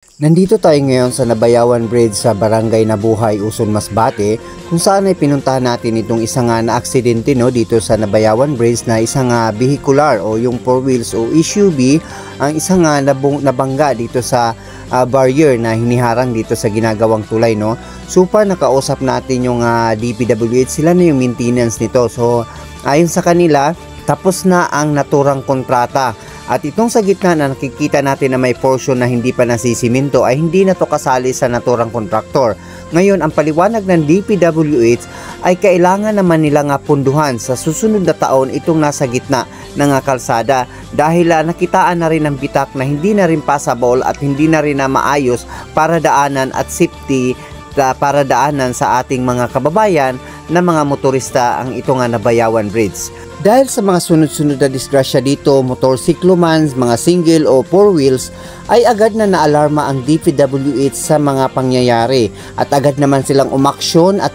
Nandito tayo ngayon sa Nabayawan Bridge sa Barangay Nabuhay, Uson, Masbate, kung saan ay pinuntahan natin itong isang na aksidente dito sa Nabayawan Bridge na isang vehicular o yung 4 wheels o SUV ang isang nabangga dito sa barrier na hiniharang dito sa ginagawang tulay. So nakausap natin yung DPWH, sila na yung maintenance nito. So ayon sa kanila, tapos na ang naturang kontrata. At itong sa gitna na nakikita natin na may portion na hindi pa nasisiminto ay hindi na to kasali sa naturang kontraktor. Ngayon, ang paliwanag ng DPWH ay kailangan naman nilang punduhan sa susunod na taon itong nasa gitna ng kalsada dahil nakitaan na rin ng bitak na hindi na rin passable at hindi na rin na maayos para daanan at safety para daanan sa ating mga kababayan na mga motorista ang ito nga Nabayawan Bridge. Dahil sa mga sunod-sunod na disgrasya dito, motorsiklo man, mga single o 4 wheels, ay agad na naalarma ang DPWH sa mga pangyayari at agad naman silang umaksyon at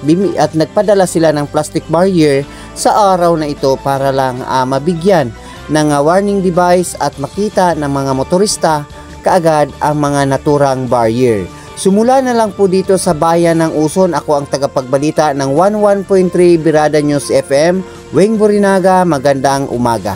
nagpadala sila ng plastic barrier sa araw na ito para lang mabigyan ng warning device at makita ng mga motorista kaagad ang mga naturang barrier. Sumula na lang po dito sa bayan ng Uson, ako ang tagapagbalita ng 11.3 Birada News FM, Weng Borinaga, magandang umaga.